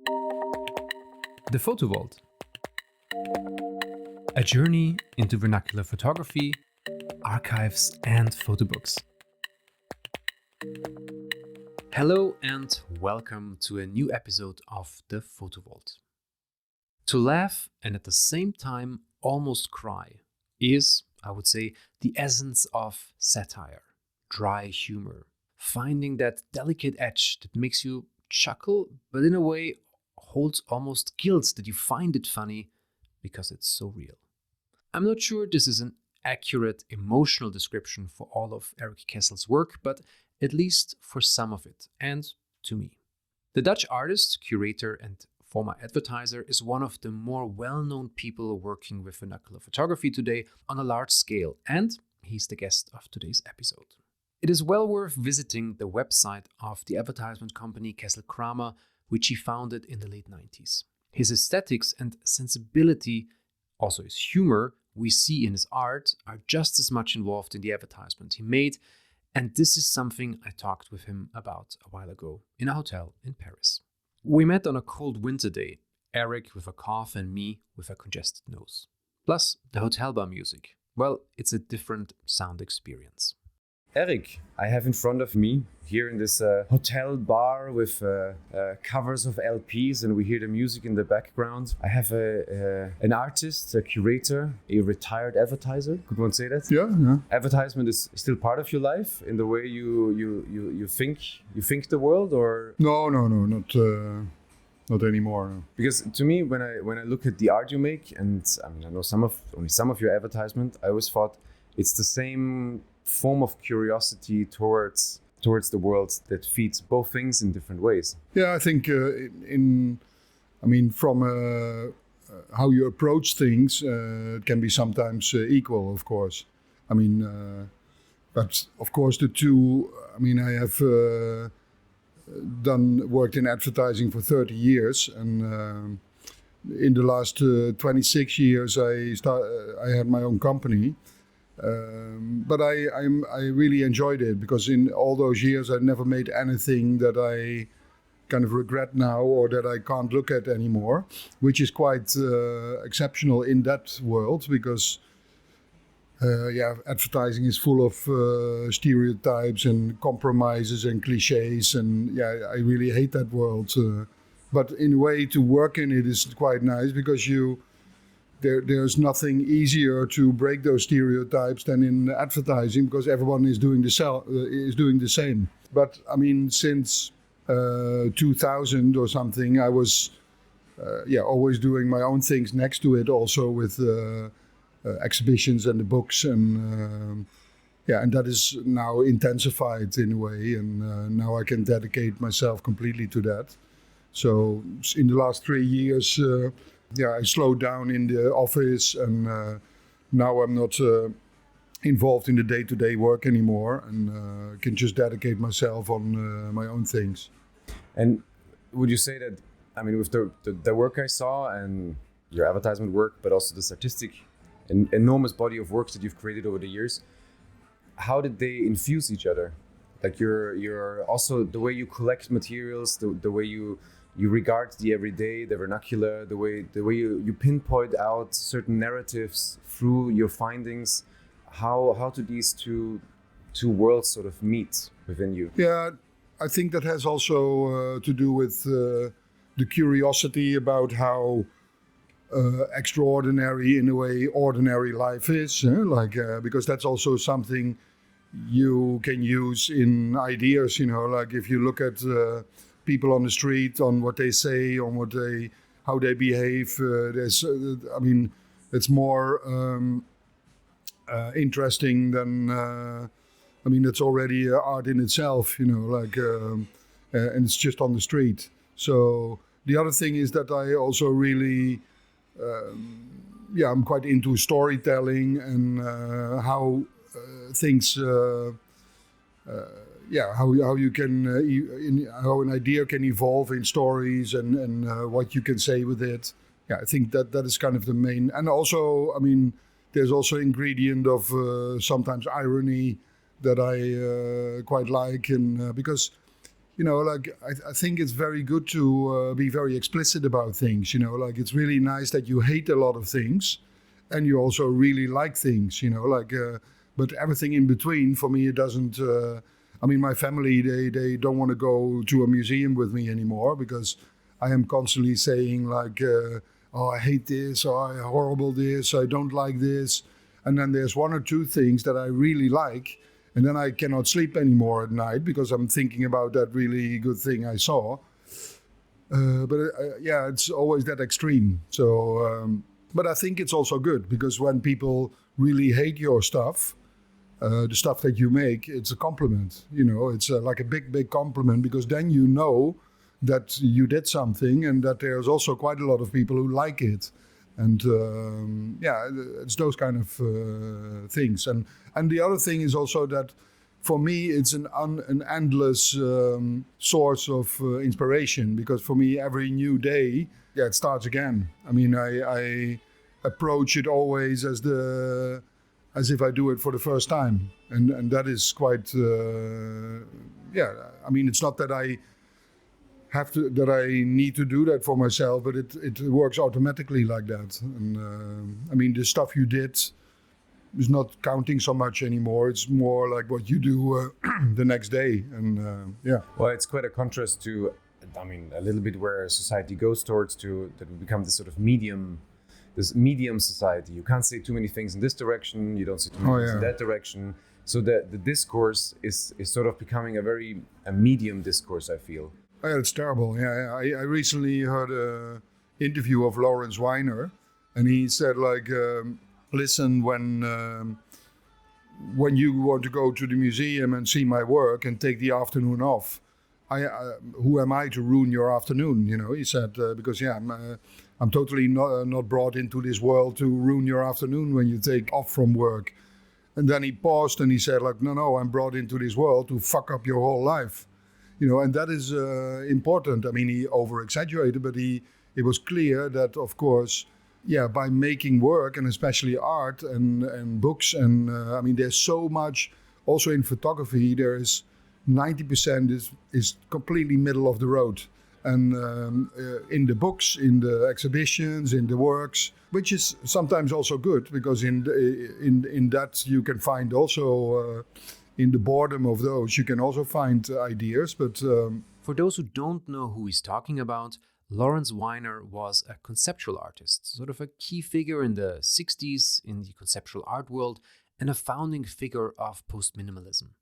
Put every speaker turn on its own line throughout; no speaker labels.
The Photo Vault. A journey into vernacular photography, archives, and photo books. Hello and welcome to a new episode of The Photo Vault. To laugh and at the same time almost cry is, I would say, the essence of satire, dry humor, finding that delicate edge that makes you chuckle, but in a way holds almost guilt that you find it funny because it's so real. I'm not sure this is an accurate emotional description for all of Erik Kessel's work, but at least for some of it, and to me. The Dutch artist, curator, and former advertiser is one of the more well-known people working with vernacular photography today on a large scale, and he's the guest of today's episode. It is well worth visiting the website of the advertisement company Kessel Kramer, which he founded in the late 90s. His aesthetics and sensibility, also his humor, we see in his art, are just as much involved in the advertisement he made, and this is something I talked with him about a while ago in a hotel in Paris. We met on a cold winter day, Erik with a cough and me with a congested nose. Plus, the hotel bar music. Well, it's a different sound experience.
Erik, I have in front of me here in this hotel bar with covers of LPs, and we hear the music in the background. I have an artist, a curator, a retired advertiser. Could one say that?
Yeah.
Advertisement is still part of your life in the way you think the world, or
No, not anymore. No.
because to me when I look at the art you make, and I mean I know only some of your advertisement, I always thought it's the same form of curiosity towards the world that feeds both things in different ways.
Yeah, I think from how you approach things, it can be sometimes equal, of course. But of course the two. I have worked in advertising for 30 years, and in the last 26 years I had my own company. But I really enjoyed it, because in all those years I never made anything that I kind of regret now or that I can't look at anymore, which is quite exceptional in that world, because advertising is full of stereotypes and compromises and cliches, and I really hate that world. But in a way, to work in it is quite nice, because there's nothing easier to break those stereotypes than in advertising, because everyone is doing the same. But since 2000 or something, I was always doing my own things next to it, also with exhibitions and the books, and that is now intensified in a way, and now I can dedicate myself completely to that. So in the last 3 years, I slowed down in the office, and now I'm not involved in the day-to-day work anymore, and can just dedicate myself on my own things.
And would you say that, with the work I saw and your advertisement work, but also this artistic and enormous body of work that you've created over the years, how did they infuse each other? Like you're also the way you collect materials, the way you regard the everyday, the vernacular, the way you pinpoint out certain narratives through your findings. How do these two worlds sort of meet within you?
Yeah, I think that has also to do with the curiosity about how extraordinary, in a way, ordinary life is. Because that's also something you can use in ideas. Like if you look at people on the street, on what they say, on how they behave. It's more interesting than. It's already art in itself, and it's just on the street. So the other thing is that I also really, I'm quite into storytelling and how things. How you can how an idea can evolve in stories, and what you can say with it. I think that is kind of the main. And also, there's also ingredient of sometimes irony that I quite like, and because like I think it's very good to be very explicit about things. Like it's really nice that you hate a lot of things, and you also really like things. But everything in between for me, it doesn't. I mean, my family they don't want to go to a museum with me anymore because I am constantly saying like, oh, I hate this, or I horrible this, I don't like this, and then there's one or two things that I really like. And then I cannot sleep anymore at night because I'm thinking about that really good thing I saw. But it's always that extreme. So, but I think it's also good because when people really hate your stuff, the stuff that you make, it's a compliment. It's like a big, big compliment because then you know that you did something and that there's also quite a lot of people who like it. And it's those kind of things. And the other thing is also that for me, it's an endless source of inspiration because for me, every new day, it starts again. I mean, I approach it always as if I do it for the first time. And that is quite, I mean, it's not that I need to do that for myself, but it works automatically like that. And I mean, the stuff you did is not counting so much anymore. It's more like what you do the next day. And
Well, it's quite a contrast to, I mean, a little bit where society goes towards that we become this sort of this medium society. You can't say too many things in this direction. You don't say too many things in that direction. So the discourse is sort of becoming a medium discourse, I feel.
Oh, yeah, it's terrible. Yeah, I recently heard an interview of Lawrence Weiner, and he said like, listen, when you want to go to the museum and see my work and take the afternoon off, who am I to ruin your afternoon? He said because I'm totally not brought into this world to ruin your afternoon when you take off from work. And then he paused and he said like, no, I'm brought into this world to fuck up your whole life. And that is important. I mean, he over-exaggerated, but it was clear that, of course, by making work and especially art and books, and I mean, there's so much. Also in photography, there is 90% is completely middle of the road, and in the books, in the exhibitions, in the works, which is sometimes also good because in that you can find also. In the boredom of those, you can also find ideas, but...
For those who don't know who he's talking about, Lawrence Weiner was a conceptual artist, sort of a key figure in the 60s in the conceptual art world and a founding figure of post-minimalism.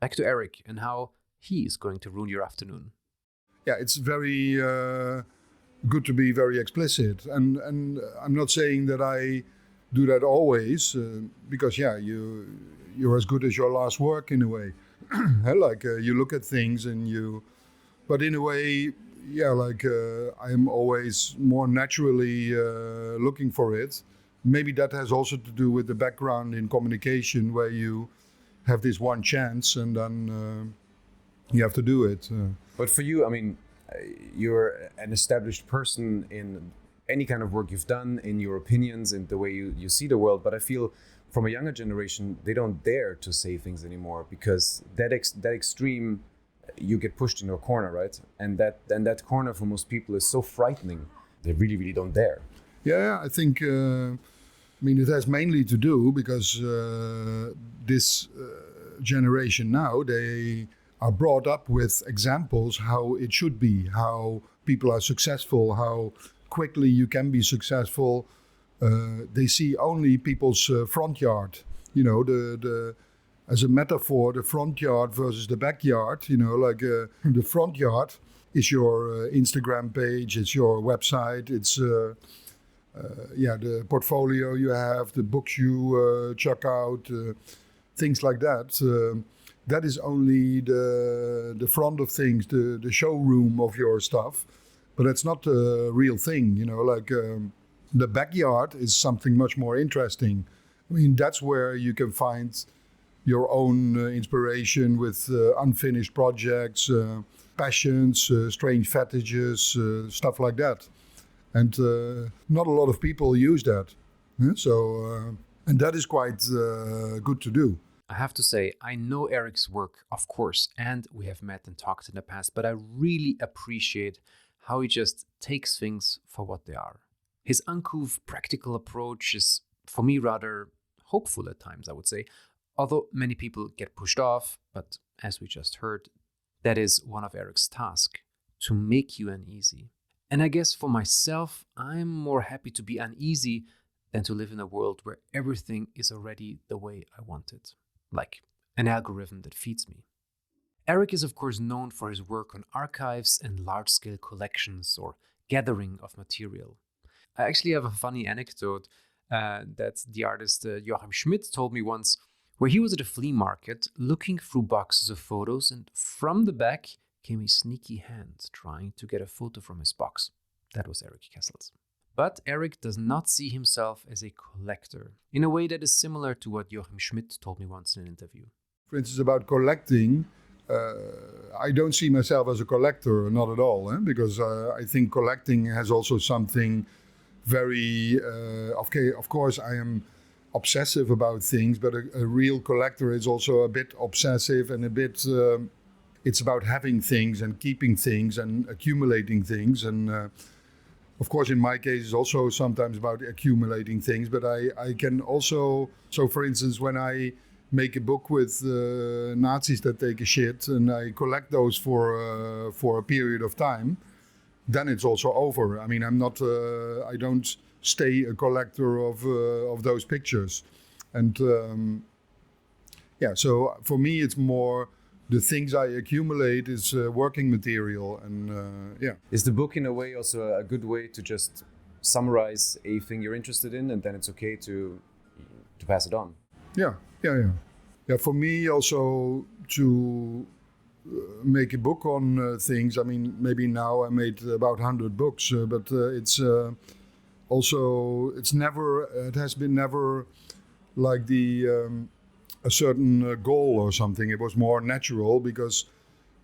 Back to Erik and how he is going to ruin your afternoon.
Yeah, it's very good to be very explicit. And I'm not saying that I do that always, because, you're as good as your last work in a way. Like you look at things but in a way, I'm always more naturally looking for it. Maybe that has also to do with the background in communication where you have this one chance and then you have to do it.
But for you, I mean, you're an established person in any kind of work you've done, in your opinions and the way you see the world. But I feel from a younger generation, they don't dare to say things anymore because that extreme, you get pushed into a corner, right? And that corner for most people is so frightening. They really, really don't dare.
Yeah, I think, I mean, it has mainly to do because this generation now, they are brought up with examples how it should be, how people are successful, how quickly you can be successful. They see only people's front yard, as a metaphor, the front yard versus the backyard, the front yard is your Instagram page, it's your website, it's the portfolio you have, the books you check out, things like that. That is only the front of things, the showroom of your stuff, but it's not the real thing, the backyard is something much more interesting. I mean, that's where you can find your own inspiration with unfinished projects, passions, strange fetishes, stuff like that. And not a lot of people use that. And that is quite good to do.
I have to say, I know Erik's work, of course, and we have met and talked in the past, but I really appreciate how he just takes things for what they are. His uncouth, practical approach is, for me, rather hopeful at times, I would say, although many people get pushed off, but as we just heard, that is one of Erik's tasks, to make you uneasy. And I guess for myself, I'm more happy to be uneasy than to live in a world where everything is already the way I want it, like an algorithm that feeds me. Erik is of course known for his work on archives and large-scale collections or gathering of material. I actually have a funny anecdote that the artist Joachim Schmidt told me once, where he was at a flea market looking through boxes of photos, and from the back came a sneaky hand trying to get a photo from his box. That was Erik Kessels. But Erik does not see himself as a collector, in a way that is similar to what Joachim Schmidt told me once in an interview.
For instance, about collecting, I don't see myself as a collector, not at all, because I think collecting has also something very, okay, of course I am obsessive about things, but a real collector is also a bit obsessive and a bit, it's about having things and keeping things and accumulating things. And of course, in my case, it's also sometimes about accumulating things, but I can also, so for instance, when I make a book with Nazis that take a shit and I collect those for a period of time, then it's also over. I mean, I'm not, I don't stay a collector of those pictures. And yeah, so for me, it's more the things I accumulate is working material. And yeah.
Is the book in a way also a good way to just summarize a thing you're interested in, and then it's okay to pass it on?
Yeah. Yeah, for me also to make a book on things. I mean, maybe now I made about 100 books, but it's also, it has been never like a certain goal or something. It was more natural because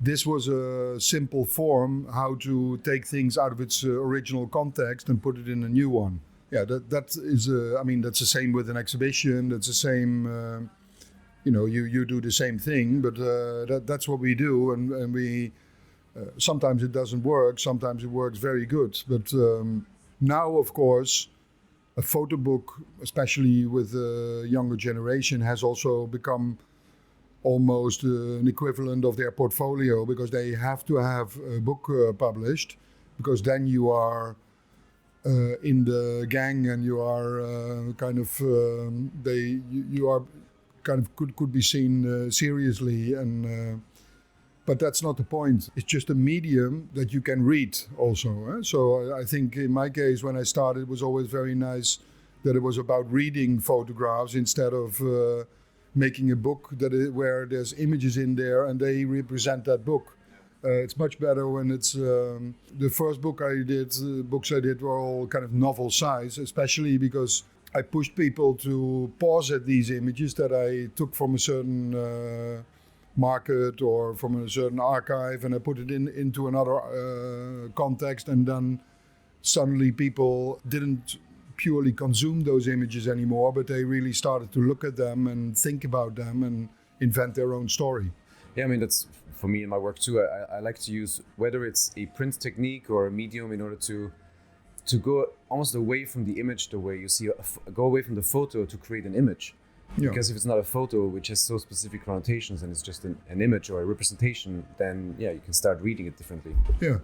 this was a simple form how to take things out of its original context and put it in a new one. Yeah, that is, I mean, that's the same with an exhibition. That's the same, you do the same thing, but that's what we do. And we, sometimes it doesn't work, sometimes it works very good. But now, of course, a photo book, especially with the younger generation, has also become almost an equivalent of their portfolio, because they have to have a book published, because then you are in the gang and you are you are kind of could be seen seriously, and but that's not the point. It's just a medium that you can read also. So I think in my case, when I started, it was always very nice that it was about reading photographs instead of making a book where there's images in there and they represent that book. It's much better when it's the first books I did were all kind of novel size, especially because I pushed people to pause at these images that I took from a certain market or from a certain archive, and I put it into another context, and then suddenly people didn't purely consume those images anymore, but they really started to look at them and think about them and invent their own story.
Yeah, I mean, that's for me in my work too. I like to use, whether it's a print technique or a medium, in order to go almost away from the image, the way you see, go away from the photo to create an image. Yeah. Because if it's not a photo which has so specific connotations and it's just an image or a representation, then yeah, you can start reading it differently. Yeah,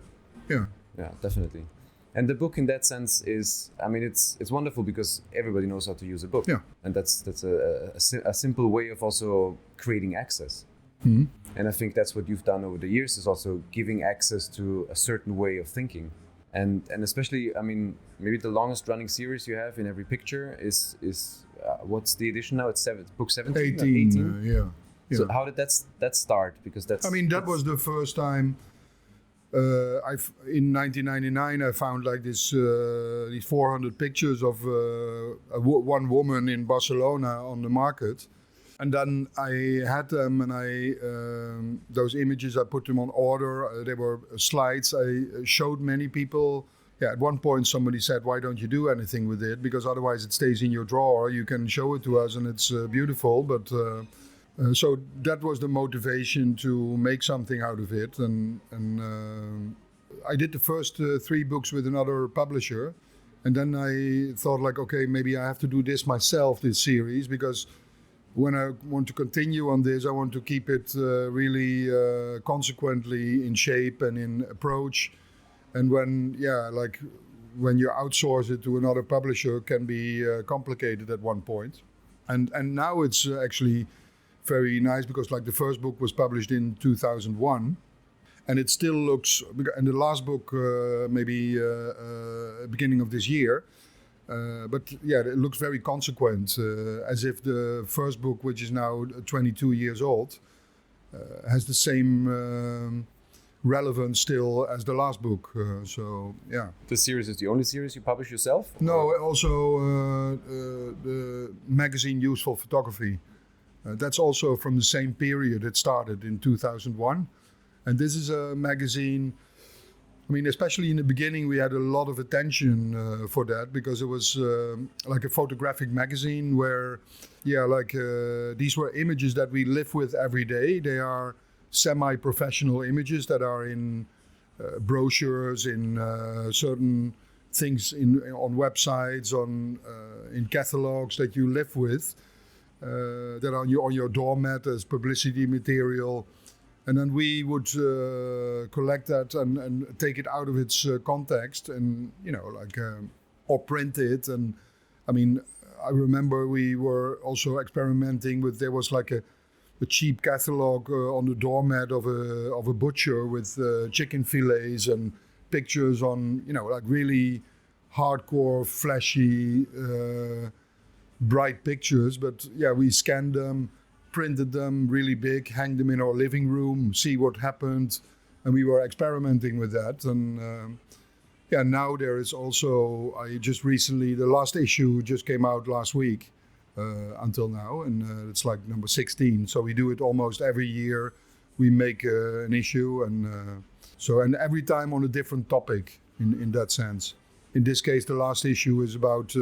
definitely. And the book in that sense is, I mean, it's wonderful because everybody knows how to use a book. Yeah. And that's a simple way of also creating access. Mm-hmm. And I think that's what you've done over the years, is also giving access to a certain way of thinking. And especially, I mean, maybe the longest running series you have in every picture is what's the edition now? It's book 17?
18. Yeah.
So how did that start? Because
that was the first time. In 1999, I found like these 400 pictures of one woman in Barcelona on the market. And then I had them, and those images, I put them on order. They were slides. I showed many people. Yeah, at one point somebody said, "Why don't you do anything with it? Because otherwise it stays in your drawer. You can show it to us, and it's beautiful." But So that was the motivation to make something out of it. And I did the first 3 books with another publisher. And then I thought like, okay, maybe I have to do this myself, this series, because when I want to continue on this, I want to keep it really consequently in shape and in approach. And when you outsource it to another publisher, it can be complicated at one point. And now it's actually very nice because like the first book was published in 2001. And it still looks, and the last book beginning of this year. But yeah, it looks very consequent, as if the first book, which is now 22 years old, has the same relevance still as the last book. So yeah.
This series is the only series you publish yourself?
No, also the magazine Useful Photography. That's also from the same period. It started in 2001. And this is a magazine, I mean, especially in the beginning, we had a lot of attention for that because it was like a photographic magazine where, these were images that we live with every day. They are semi-professional images that are in brochures, in certain things on websites, in catalogs that you live with, that are on your doormat as publicity material. And then we would collect that and take it out of its context and, or print it. And I mean, I remember we were also experimenting with, there was like a cheap catalog on the doormat of a butcher with chicken fillets and pictures on, like really hardcore, flashy, bright pictures. But yeah, we scanned them, printed them really big, hang them in our living room, see what happened. And we were experimenting with that. And now there is also, the last issue just came out last week until now. And it's like number 16. So we do it almost every year. We make an issue. And every time on a different topic in that sense. In this case, the last issue is about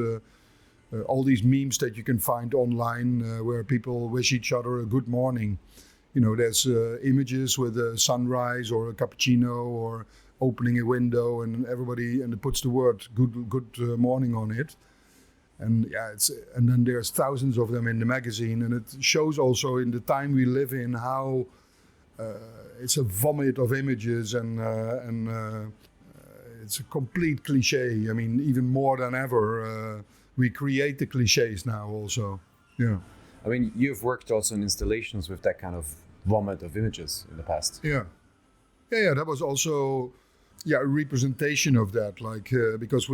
all these memes that you can find online where people wish each other a good morning. There's images with a sunrise or a cappuccino or opening a window and it puts the word good morning on it. And and then there's thousands of them in the magazine, and it shows also in the time we live in how it's a vomit of images and it's a complete cliche. I mean, even more than ever. We create the cliches now also. Yeah.
I mean, you've worked also in installations with that kind of vomit of images in the past.
Yeah. That was also a representation of that. Like, because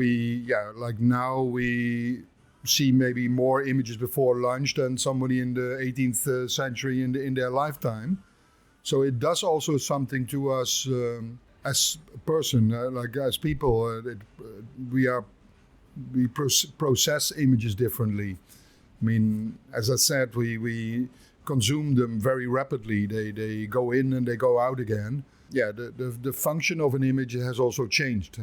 now we see maybe more images before lunch than somebody in the 18th century in their lifetime. So it does also something to us as a person, as people. We process images differently. I mean, as I said, we consume them very rapidly. They go in and they go out again. Yeah, the function of an image has also changed.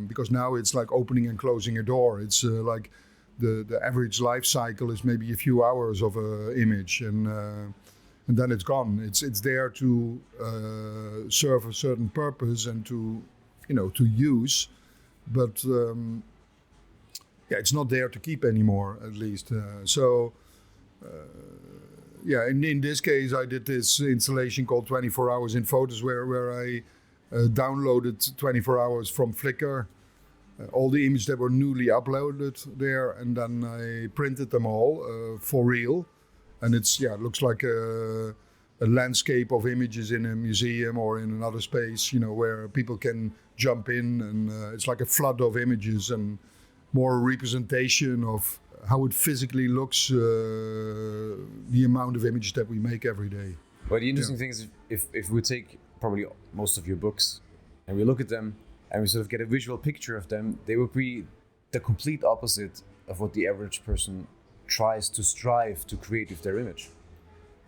Because now it's like opening and closing a door. It's like the average life cycle is maybe a few hours of an image, and then it's gone. It's there to serve a certain purpose and to use, but. It's not there to keep anymore, at least. In this case, I did this installation called 24 Hours in Photos, where I downloaded 24 hours from Flickr, all the images that were newly uploaded there, and then I printed them all for real. And it looks like a landscape of images in a museum or in another space, where people can jump in, and it's like a flood of images and more representation of how it physically looks, the amount of images that we make every day.
Well, the interesting thing is if we take probably most of your books and we look at them and we sort of get a visual picture of them, they would be the complete opposite of what the average person tries to strive to create with their image.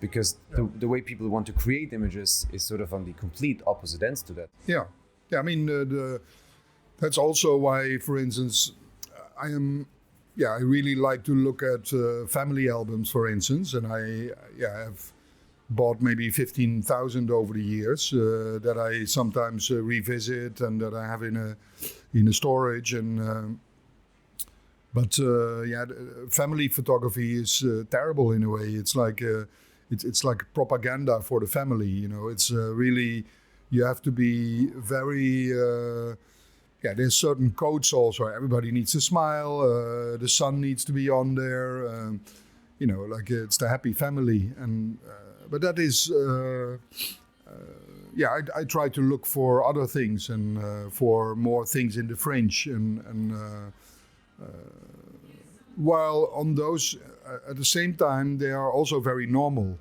Because the way people want to create images is sort of on the complete opposite ends to that.
Yeah. I mean, that's also why, for instance, I am I really like to look at family albums, for instance, and I have bought maybe 15,000 over the years that I sometimes revisit and that I have in a storage. And but family photography is terrible in a way. It's like it's like propaganda for the family. You know, it's really, you have to be very. There's certain codes also. Everybody needs to smile. The sun needs to be on there. Like it's the happy family. And but that is, I try to look for other things and for more things in the fringe. And while on those, at the same time, they are also very normal.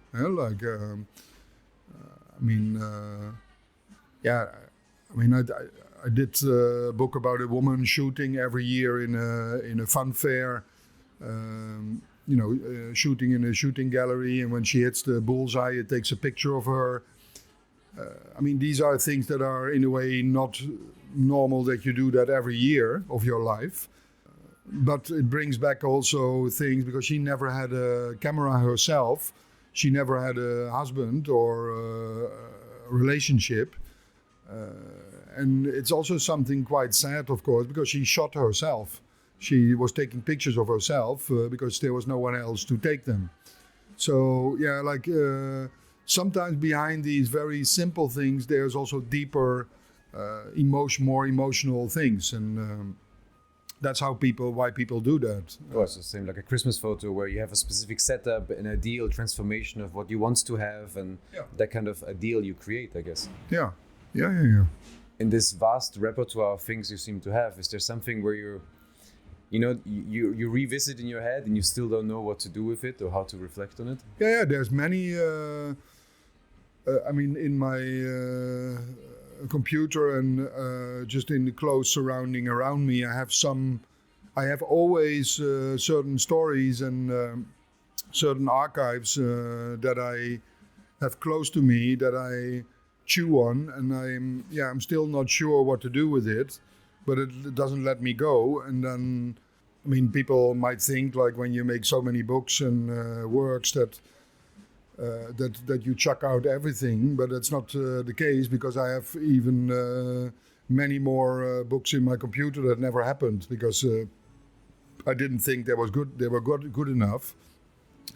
I did a book about a woman shooting every year in a fun fair, shooting in a shooting gallery, and when she hits the bullseye, it takes a picture of her. These are things that are in a way not normal that you do that every year of your life. But it brings back also things, because she never had a camera herself. She never had a husband or a relationship. And it's also something quite sad, of course, because she shot herself. She was taking pictures of herself because there was no one else to take them. So, sometimes behind these very simple things, there's also deeper, more emotional things. And that's why people do that.
Oh, it's the same like a Christmas photo where you have a specific setup, an ideal transformation of what you want to have, and that kind of ideal you create, I guess.
Yeah.
In this vast repertoire of things you seem to have, is there something where you revisit in your head and you still don't know what to do with it or how to reflect on it?
Yeah, there's many. In my computer and just in the close surrounding around me, I have always certain stories and certain archives that I have close to me that I chew on, and I'm still not sure what to do with it, but it doesn't let me go. And then, people might think like when you make so many books and works that you chuck out everything, but that's not the case, because I have even many more books in my computer that never happened because I didn't think they were good enough.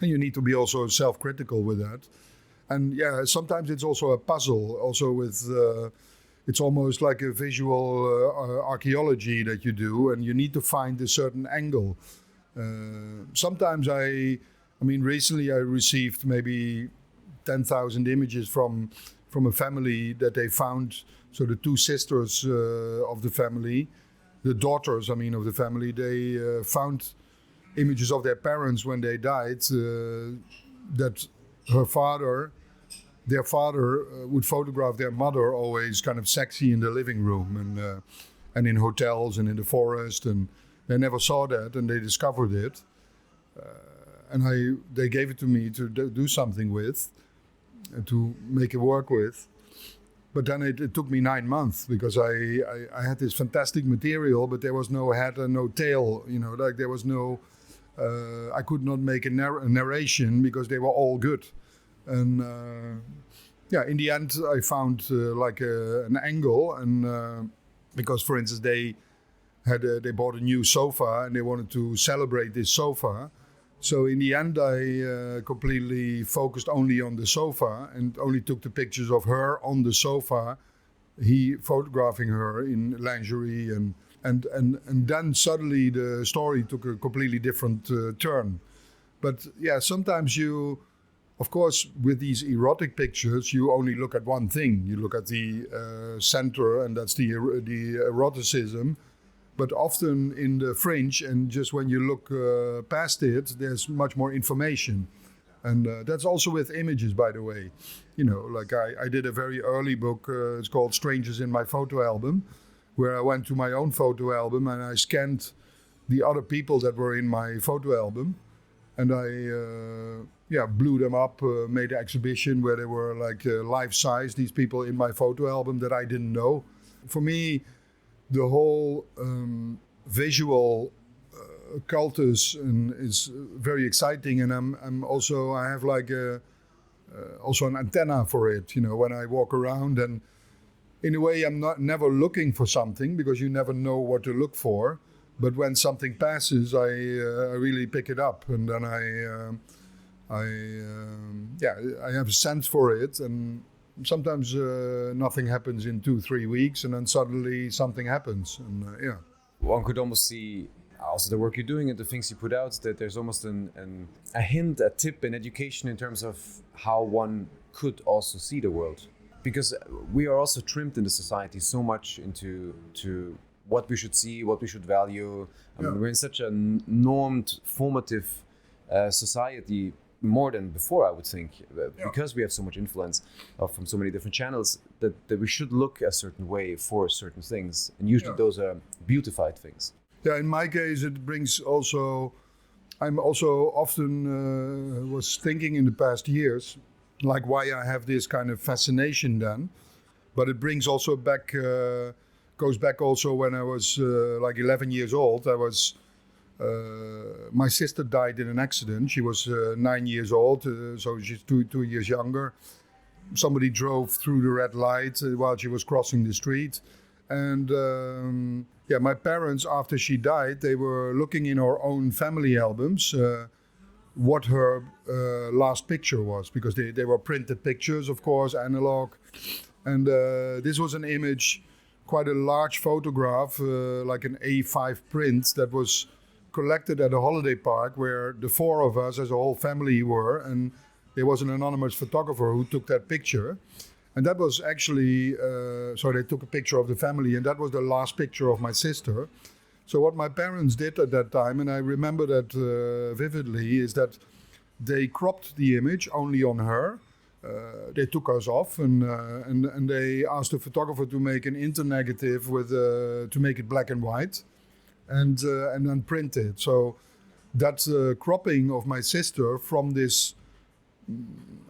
And you need to be also self-critical with that. And sometimes it's also a puzzle, also with, it's almost like a visual archaeology that you do, and you need to find a certain angle. Sometimes recently I received maybe 10,000 images from a family that they found. So the two sisters of the family, the daughters, of the family, they found images of their parents when they died, that their father would photograph their mother always kind of sexy in the living room and in hotels and in the forest, and they never saw that, and they discovered it, and they gave it to me to do something with, to make it work with. But then it took me 9 months because I had this fantastic material, but there was no head and no tail, there was no. I could not make a narration because they were all good. And in the end, I found an angle, and because, for instance, they bought a new sofa and they wanted to celebrate this sofa. So in the end, I completely focused only on the sofa and only took the pictures of her on the sofa, he photographing her in lingerie, and then suddenly the story took a completely different turn. But sometimes you, of course, with these erotic pictures, you only look at one thing. You look at the center, and that's the eroticism. But often in the fringe, and just when you look past it, there's much more information. And that's also with images, by the way. I did a very early book, it's called Strangers in My Photo Album, where I went to my own photo album and I scanned the other people that were in my photo album. And I blew them up, made an exhibition where they were life-size, these people in my photo album that I didn't know. For me, the whole visual cultus, and it's very exciting. And I have like also an antenna for it. When I walk around, and in a way, I'm never looking for something because you never know what to look for. But when something passes, I really pick it up, and then I have a sense for it, and sometimes nothing happens in 2-3 weeks, and then suddenly something happens, and
One could almost see also the work you're doing and the things you put out, that there's almost a hint, a tip, an education in terms of how one could also see the world. Because we are also trimmed in the society so much into what we should see, what we should value. I mean, we're in such a normed, formative society, more than before, I would think, because we have so much influence from so many different channels, that we should look a certain way for certain things. And usually those are beautified things.
Yeah, in my case, it brings also, I'm also often was thinking in the past years, like why I have this kind of fascination then. But it brings also back, goes back also when I was like 11 years old. My sister died in an accident. She was 9 years old, so she's two years younger. Somebody drove through the red light while she was crossing the street. And my parents, after she died, they were looking in our own family albums what her last picture was, because they were printed pictures, of course, analog. And this was an image, quite a large photograph, like an A5 print that was collected at a holiday park where the four of us as a whole family were, and there was an anonymous photographer who took that picture. And that was actually, they took a picture of the family, and that was the last picture of my sister. So what my parents did at that time, and I remember that vividly, is that they cropped the image only on her. They took us off, and they asked the photographer to make an internegative to make it black and white, and then print it. So that cropping of my sister from this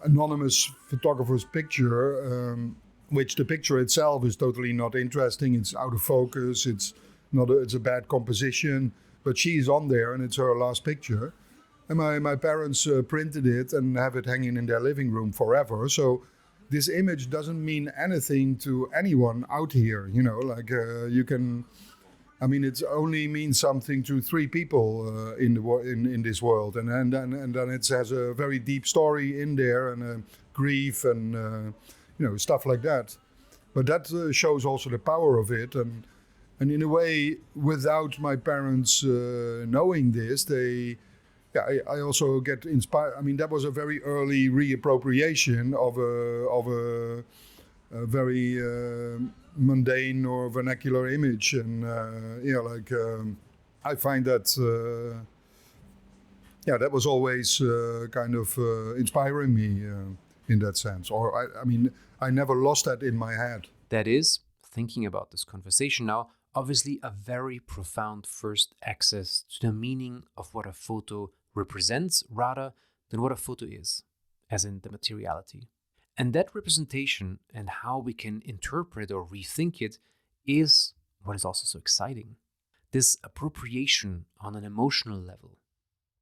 anonymous photographer's picture, which the picture itself is totally not interesting. It's out of focus. It's a bad composition, but she's on there and it's her last picture. And my parents printed it and have it hanging in their living room forever. So this image doesn't mean anything to anyone out here, you can. I mean, it only means something to 3 people in this world, and then it has a very deep story in there, and grief and stuff like that. But that shows also the power of it, and in a way, without my parents knowing this, I also get inspired. I mean, that was a very early reappropriation of a very mundane or vernacular image, and I find that that was always kind of inspiring me in that sense. Or I never lost that in my head.
That is, thinking about this conversation now, obviously a very profound first access to the meaning of what a photo represents rather than what a photo is, as in the materiality. And that representation and how we can interpret or rethink it is what is also so exciting. This appropriation on an emotional level.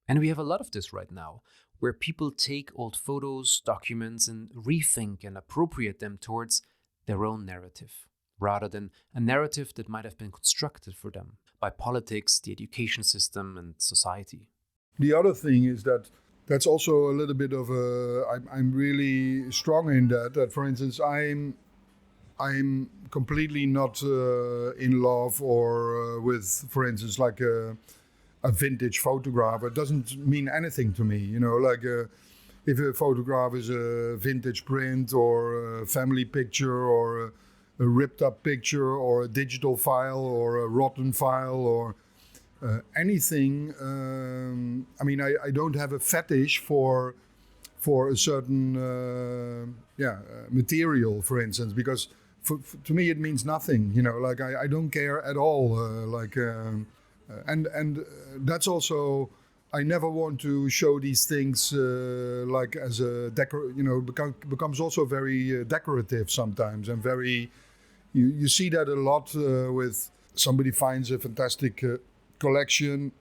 And we have a lot of this right now, where people take old photos, documents, and rethink and appropriate them towards their own narrative, rather than a narrative that might have been constructed for them by politics, the education system, and society.
The other thing is that that's also a little bit of I'm really strong in that, for instance, I'm completely not in love or with, for instance, like a vintage photograph. It doesn't mean anything to me, if a photograph is a vintage print or a family picture or a ripped up picture or a digital file or a rotten file or anything. I don't have a fetish for a certain material, for instance, because to me it means nothing. I don't care at all. And that's also, I never want to show these things like as a becomes also very decorative sometimes, and very. You see that a lot with somebody finds a fantastic collection,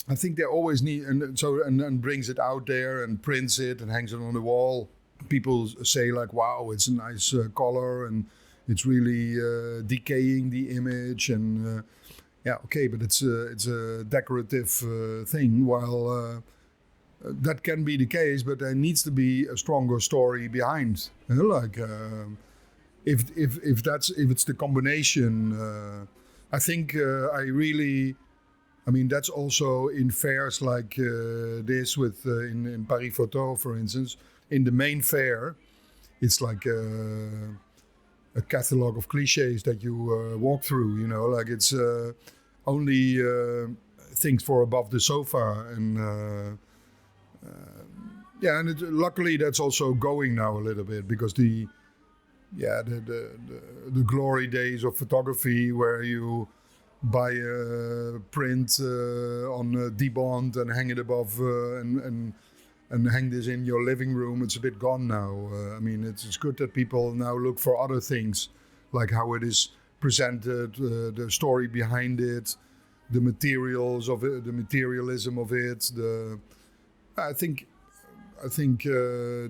I think they always need, and brings it out there and prints it and hangs it on the wall. People say like, "Wow, it's a nice color and it's really decaying the image." And yeah, okay, but it's a decorative thing. While that can be the case, but there needs to be a stronger story behind. You know, like if it's the combination, I think I mean, that's also in fairs like this with in Paris Photo, for instance. In the main fair, it's like a catalog of cliches that you walk through. You know, like it's only things for above the sofa, and yeah, and luckily that's also going now a little bit, because the glory days of photography where you buy a print on a debond and hang it above and hang this in your living room. It's a bit gone now. I mean, it's good that people now look for other things, like how it is presented, the story behind it, the materials of it, the materialism of it. I think the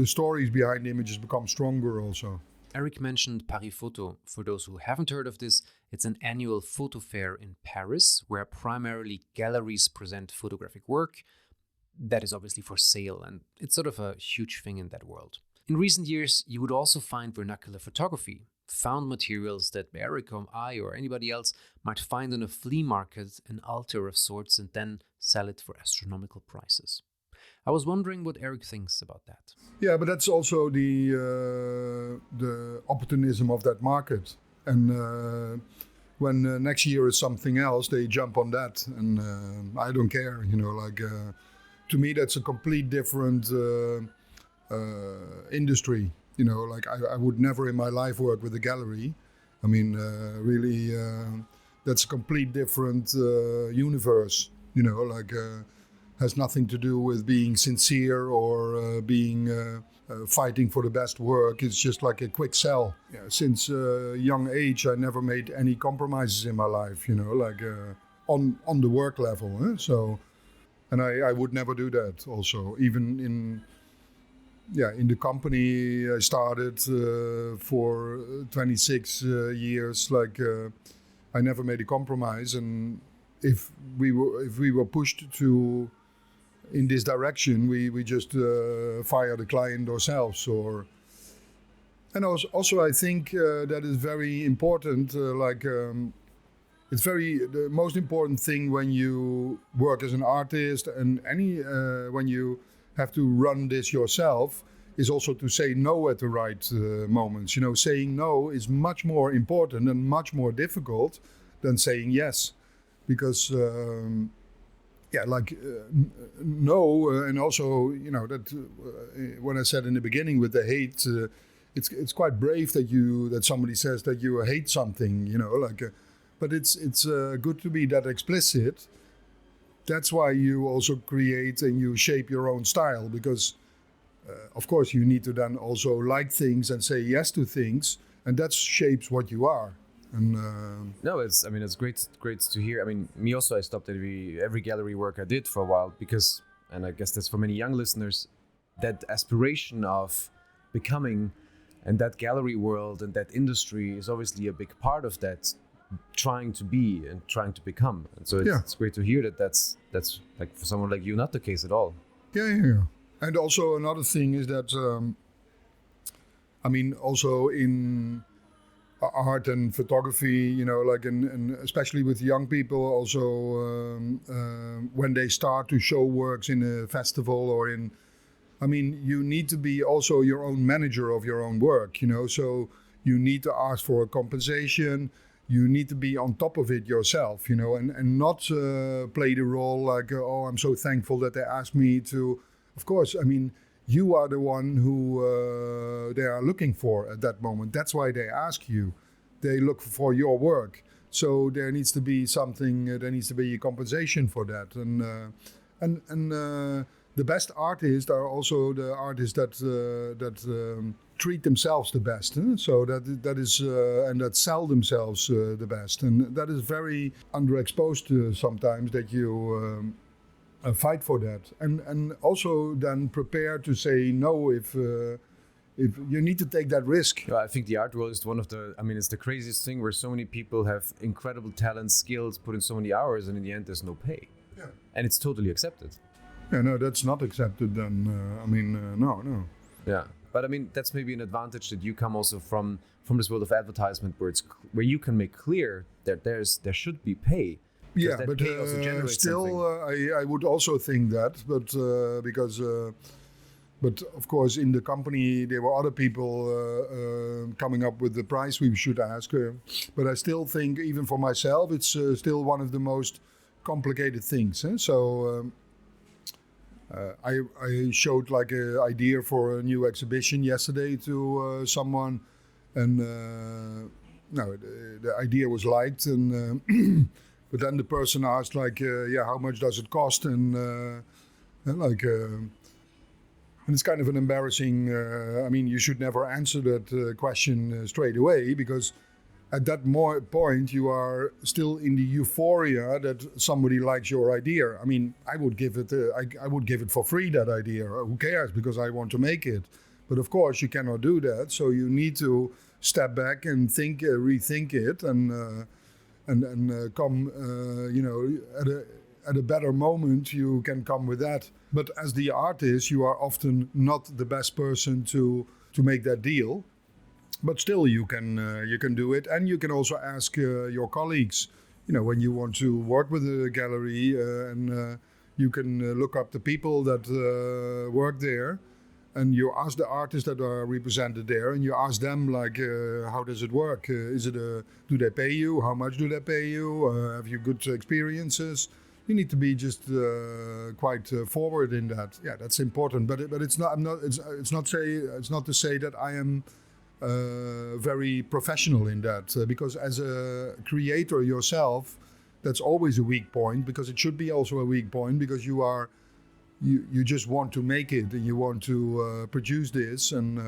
stories behind the images become stronger also.
Erik mentioned Paris Photo. For those who haven't heard of this, it's an annual photo fair in Paris where primarily galleries present photographic work that is obviously for sale, and it's sort of a huge thing in that world. In recent years, you would also find vernacular photography, found materials that Erik or I or anybody else might find on a flea market, an altar of sorts, and then sell it for astronomical prices. I was wondering what Erik thinks about that.
Yeah, but that's also the opportunism of that market. And when next year is something else, they jump on that, and I don't care. You know, like to me, that's a complete different industry. You know, like I would never in my life work with a gallery. I mean, really, that's a complete different universe. You know, like. Has nothing to do with being sincere or being fighting for the best work. It's just like a quick sell. Yeah, since a young age, I never made any compromises in my life. You know, like on the work level. So, and I would never do that. Also, even in the company I started for 26 years, like I never made a compromise. And if we were pushed to in this direction, we just fire the client ourselves. And also I think that is very important. It's the most important thing when you work as an artist and when you have to run this yourself, is also to say no at the right moments. You know, saying no is much more important and much more difficult than saying yes, because. No, and also, you know, that when I said in the beginning with the hate, it's quite brave that somebody says that you hate something, you know, like, but it's good to be that explicit. That's why you also create and you shape your own style, because of course you need to then also like things and say yes to things, and that shapes what you are. And
no, it's great to hear. I mean, me also, I stopped every gallery work I did for a while because, and I guess that's for many young listeners, that aspiration of becoming, and that gallery world and that industry is obviously a big part of that, trying to be and trying to become. And so it's great to hear that that's like for someone like you not the case at all.
Yeah. And also another thing is that I mean, also in art and photography, you know, like and especially with young people, also when they start to show works in a festival or I mean, you need to be also your own manager of your own work, you know, so you need to ask for a compensation. You need to be on top of it yourself, you know, and not play the role like, oh, I'm so thankful that they asked me to. Of course, I mean, you are the one who they are looking for at that moment. That's why they ask you. They look for your work. So there needs to be something. There needs to be a compensation for that. And the best artists are also the artists that treat themselves the best. So that is and that sell themselves the best, and that is very underexposed sometimes. That you fight for that, and also then prepare to say no if you need to take that risk.
I think the art world is one of the, it's the craziest thing where so many people have incredible talent, skills, put in so many hours, and in the end there's no pay.
Yeah.
And it's totally accepted.
Yeah, no, that's not accepted then. No.
Yeah. But that's maybe an advantage that you come also from this world of advertisement where you can make clear that there should be pay.
Yeah, but still, I would also think that, but because of course in the company there were other people coming up with the price we should ask. But I still think, even for myself, it's still one of the most complicated things. So I showed like an idea for a new exhibition yesterday to someone, and the idea was liked, and but then the person asked like, how much does it cost, and and it's kind of an embarrassing. You should never answer that question straight away, because at that point you are still in the euphoria that somebody likes your idea. I would give it. I would give it for free, that idea. Who cares? Because I want to make it. But of course you cannot do that. So you need to step back and think, rethink it, and come. At a better moment you can come with that. But as the artist, you are often not the best person to make that deal. But still, you can do it, and you can also ask your colleagues. When you want to work with a gallery, and you can look up the people that work there, and you ask the artists that are represented there, and you ask them like, how does it work? Do they pay you? How much do they pay you? Have you good experiences? You need to be just quite forward in that. Yeah, that's important. But it's not. It's not to say that I am very professional in that, because as a creator yourself, that's always a weak point, because it should be also a weak point, because you just want to make it, and you want to produce this, and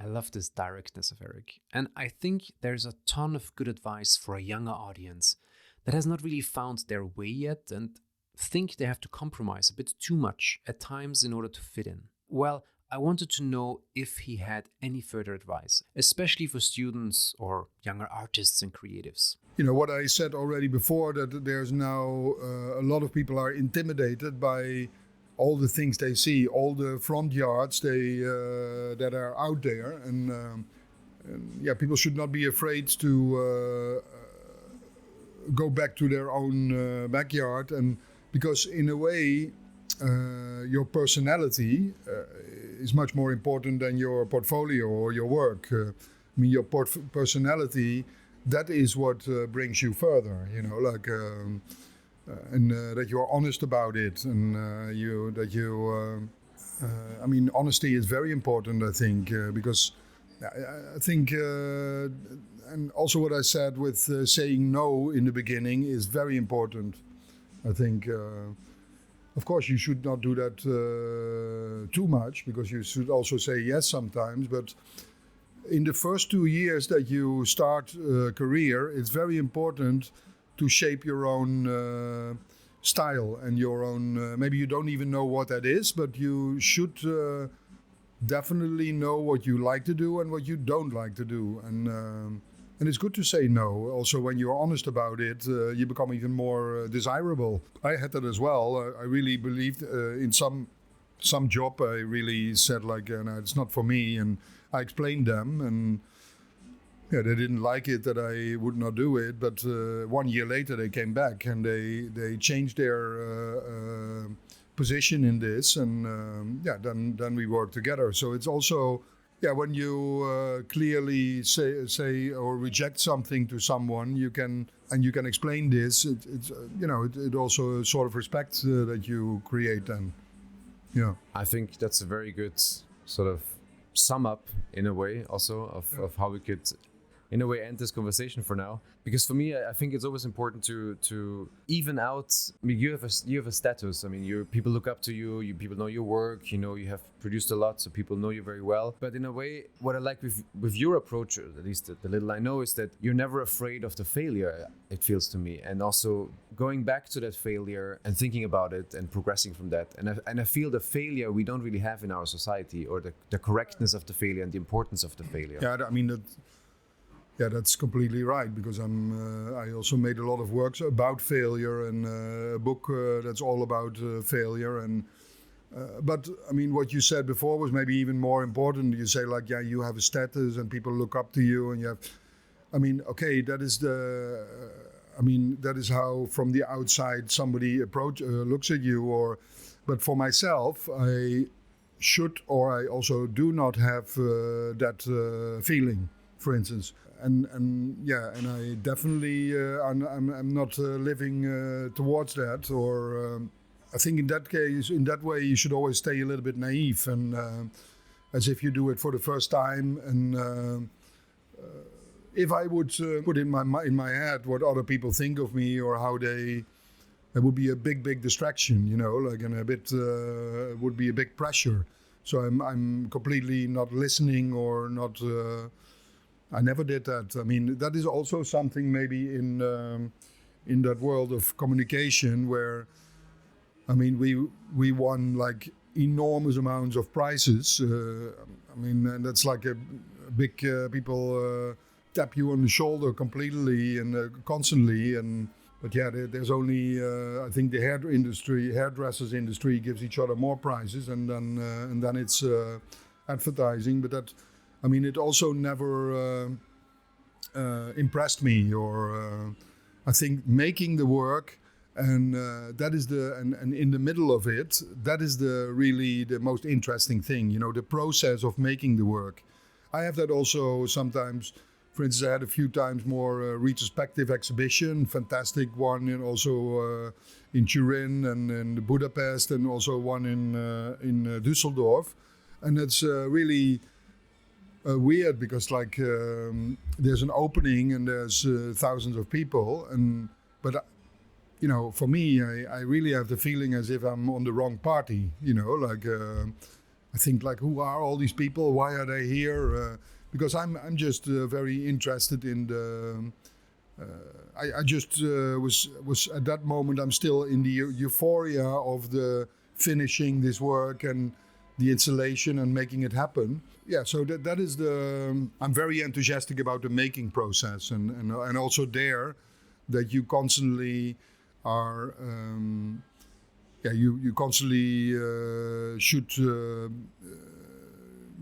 I love this directness of Erik, and I think there's a ton of good advice for a younger audience that has not really found their way yet and think they have to compromise a bit too much at times in order to fit in. Well, I wanted to know if he had any further advice, especially for students or younger artists and creatives.
What I said already before, that there's now a lot of people are intimidated by all the things they see, all the front yards that are out there, and people should not be afraid to go back to their own backyard, and because in a way your personality is much more important than your portfolio or your work. Your personality, that is what brings you further, and that you're honest about it, and honesty is very important, I think, because I think, and also what I said with saying no in the beginning is very important. I think, of course, you should not do that too much, because you should also say yes sometimes. But in the first 2 years that you start a career, it's very important to shape your own style and your own. Maybe you don't even know what that is, but you should definitely know what you like to do and what you don't like to do. And it's good to say no. Also, when you're honest about it, you become even more desirable. I had that as well. I really believed in some job. I really said like, no, it's not for me. And I explained them, and they didn't like it that I would not do it. But 1 year later, they came back and they changed their position in this, and then we worked together. So it's also. Yeah, when you clearly say or reject something to someone, you can explain this. It also sort of respect that you then. Yeah.
I think that's a very good sort of sum up in a way also of how we could in a way end this conversation for now, because for me, I think it's always important to even out. I mean, you have a status. I mean, people look up to you. People know your work. You have produced a lot, so people know you very well. But in a way, what I like with your approach, or at least the little I know, is that you're never afraid of the failure. It feels to me, and also going back to that failure and thinking about it and progressing from that. And I feel the failure we don't really have in our society, or the correctness of the failure and the importance of the failure.
Yeah, I mean that's completely right, because I also made a lot of works about failure, and a book that's all about failure. And but I mean, what you said before was maybe even more important. You say like, yeah, you have a status and people look up to you, and you have. I mean, okay, that is that is how from the outside somebody looks at you. But for myself, I should, or I also do not have that feeling, for instance. And I definitely I'm not living towards that. Or I think in that case, in that way, you should always stay a little bit naive, and as if you do it for the first time. And if I would put in my head what other people think of me, or how it would be a big distraction, like, and a bit would be a big pressure. So I'm completely not listening, or not. I never did that. I mean, that is also something maybe in that world of communication where, I mean, we won like enormous amounts of prizes. I mean, and that's like a big people tap you on the shoulder completely and constantly. But yeah, there's only I think the hairdressers industry gives each other more prizes, and then it's advertising. But that. I mean, it also never impressed me, or I think making the work, and that is and in the middle of it, that is really the most interesting thing, the process of making the work. I have that also sometimes. For instance, I had a few times more retrospective exhibition, fantastic one, and also in Turin and in Budapest, and also one in Düsseldorf, and it's really. Weird, because like there's an opening and there's thousands of people, but for me, I really have the feeling as if I'm on the wrong party. Like I think like, who are all these people? Why are they here? Because I'm just very interested in the. I just was at that moment. I'm still in the euphoria of the finishing this work and the installation and making it happen. Yeah, so that is I'm very enthusiastic about the making process, and also there that you constantly are. You constantly should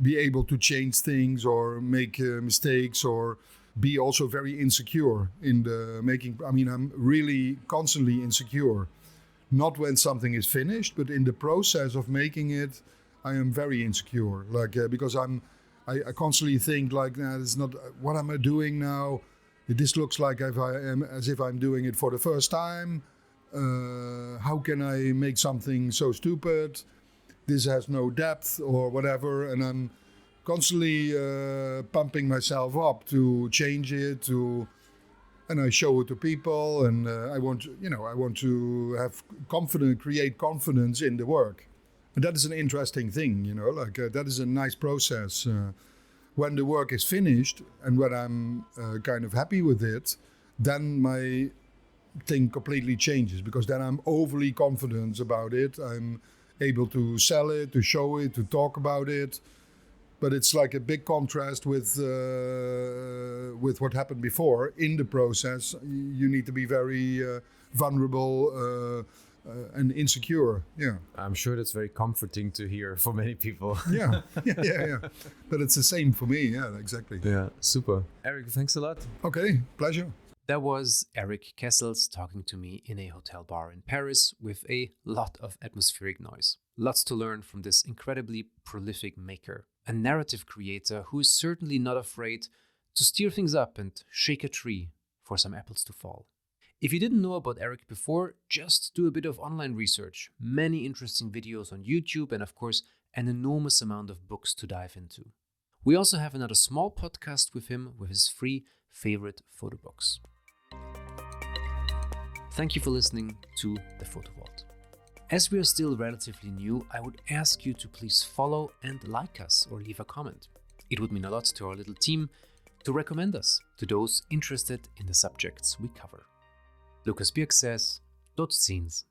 be able to change things or make mistakes, or be also very insecure in the making. I mean, I'm really constantly insecure, not when something is finished, but in the process of making it. I am very insecure, like because I constantly think like, nah, this is not what am I doing now. This looks like as if I'm doing it for the first time. How can I make something so stupid? This has no depth or whatever, and I'm constantly pumping myself up to change it, and I show it to people, and I want to have create confidence in the work. And that is an interesting thing, like that is a nice process. When the work is finished and when I'm kind of happy with it, then my thing completely changes, because then I'm overly confident about it. I'm able to sell it, to show it, to talk about it. But it's like a big contrast with what happened before. In the process, you need to be very vulnerable. And insecure, yeah.
I'm sure that's very comforting to hear for many people.
yeah. But it's the same for me, yeah, exactly.
Yeah, super. Erik, thanks a lot.
Okay, pleasure.
That was Erik Kessels talking to me in a hotel bar in Paris with a lot of atmospheric noise. Lots to learn from this incredibly prolific maker, a narrative creator who is certainly not afraid to steer things up and shake a tree for some apples to fall. If you didn't know about Erik before, just do a bit of online research. Many interesting videos on YouTube, and of course, an enormous amount of books to dive into. We also have another small podcast with him with his free favorite photo books. Thank you for listening to The Photo Vault. As we are still relatively new, I would ask you to please follow and like us or leave a comment. It would mean a lot to our little team to recommend us to those interested in the subjects we cover. Lukas Birk says, tot ziens.